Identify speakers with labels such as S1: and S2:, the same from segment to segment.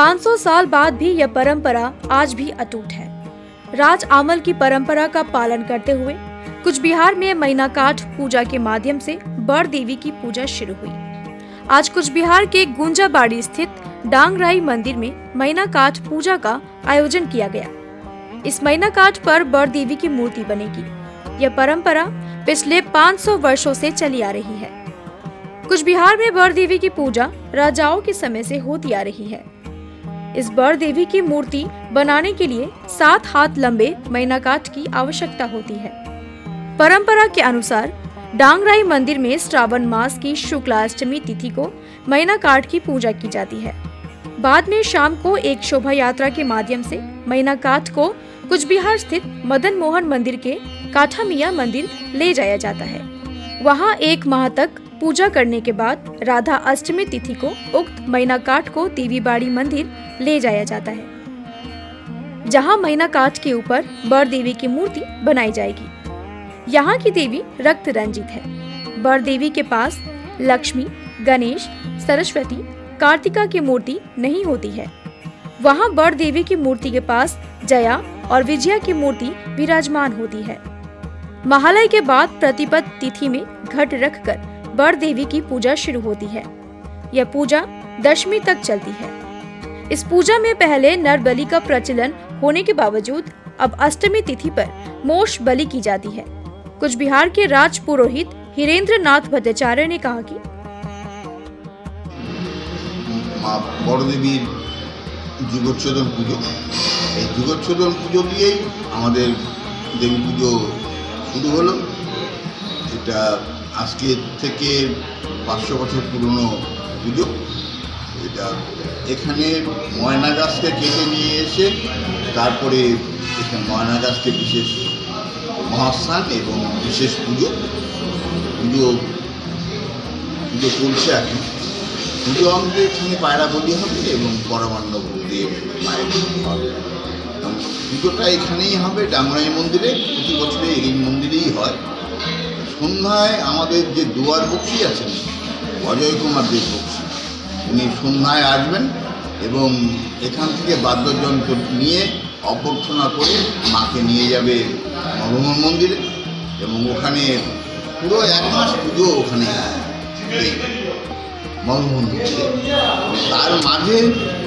S1: 500 साल बाद भी यह परंपरा आज भी अटूट है। राज आमल की परंपरा का पालन करते हुए कुछ बिहार में मैनाकाठ पूजा के माध्यम से बड़ देवी की पूजा शुरू हुई। आज कुछ बिहार के गुंजाबाड़ी स्थित डांगराई मंदिर में मैनाकाठ पूजा का आयोजन किया गया। इस मैनाकाठ पर बड़ देवी की मूर्ति बनेगी। यह परंपरा पिछले 500 वर्षों से चली आ रही है। कुछ बिहार में बड़ देवी की पूजा राजाओं के समय से होती आ रही है। इस बड़ देवी की मूर्ति बनाने के लिए 7 हाथ लंबे मैनाकाठ की आवश्यकता होती है। परंपरा के अनुसार डांगराई मंदिर में श्रावण मास की शुक्ला अष्टमी तिथि को मैनाकाठ की पूजा की जाती है। बाद में शाम को एक शोभा यात्रा के माध्यम से मैनाकाठ को कुछ बिहार स्थित मदन मोहन मंदिर के काठा मिया मंदिर ले जाया जाता है। वहां 1 माह तक पूजा करने के बाद राधा अष्टमी तिथि को उक्त मैनाकाठ को देवीबाड़ी मंदिर ले जाया जाता है, जहां मैनाकाठ के ऊपर बड़ देवी की मूर्ति बनाई जाएगी। यहाँ की देवी रक्त रंजित है। बड़ देवी के पास लक्ष्मी, गणेश, सरस्वती, कार्तिका की मूर्ति नहीं होती है। वहाँ बड़ देवी की मूर्ति के पास जया और विजया की मूर्ति विराजमान होती है। महालय के बाद प्रतिपद तिथि में घट रखकर बड़ देवी की पूजा शुरू होती है। यह पूजा दशमी तक चलती है। इस पूजा में पहले नर बलि का प्रचलन होने के बावजूद अब अष्टमी तिथि पर मोष बलि की जाती है। कुछ बिहार के राज पुरोहित हिरेंद्र नाथ भट्टाचार्य ने कहा कि
S2: बड़ देवी जुगोच्छेदन पुजो, जुगोच्छेदन पुजो दिए हमारे देवी पुजो शुरू हलो। এটা আজকে থেকে 500 বছর পুরনো পুজো। এটা এখানে ময়না গাছকে কেটে নিয়ে এসে তারপরে এখানে ময়না গাছকে বিশেষ মহাস্থান এবং বিশেষ পুজো চলছে। এখন পুজো আমাদের এখানে পায়রা বলি হবে এবং পরমান্ন বলি দিয়ে মায়ের হবে। পুজোটা এখানেই হবে ডাংরাই মন্দিরে, প্রতি বছরে এই মন্দিরেই হয়। সন্ধ্যায় আমাদের যে দুয়ার বক্সি আছেন অজয় কুমার দেব বক্সি, উনি সন্ধ্যায় আসবেন এবং এখান থেকে বাদ্যযন্ত্র নিয়ে অভ্যর্থনা করে মাকে নিয়ে যাবে মদনমোহন মন্দিরে এবং ওখানে পুরো 1 মাস পুজো ওখানে মদনমোহন মন্দিরে। তার মাঝে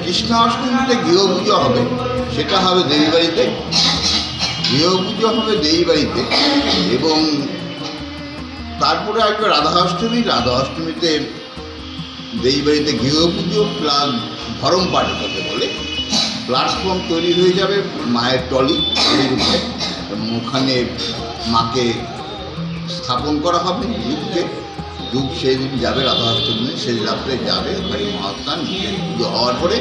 S2: কৃষ্ণাষ্টমীতে গৃহপুজো হবে, সেটা হবে দেবীবাড়িতে। গৃহপুজো হবে দেবীবাড়িতে এবং তারপরে আসবে রাধা অষ্টমী। রাধা অষ্টমীতে দেবীবাড়িতে গৃহপুজো প্লাস ধরম পাঠ করতে বলে প্ল্যাটফর্ম তৈরি হয়ে যাবে মায়ের টলির উপরে এবং ওখানে মাকে স্থাপন করা হবে। যুগ সেই দিন যাবে, রাধা অষ্টমী সেই রাত্রে যাবে ওখানে মহাস্থান পুজো হওয়ার পরে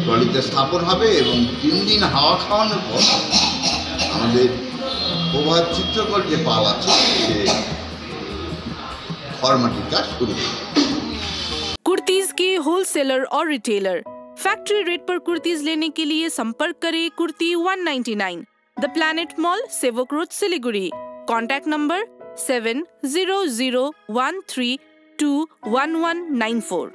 S2: টলিতে স্থাপন হবে এবং 3 দিন হাওয়া খাওয়ানোর পর আমাদের প্রভাত চিত্রকর যে পাল আছে সে फॉर्मेटिव का शुरू।
S3: कुर्तीज के होलसेलर और रिटेलर फैक्ट्री रेट पर कुर्तीज लेने के लिए संपर्क करें kurti 199 the planet mall, Sevak road, Siliguri. Contact number 7001321194।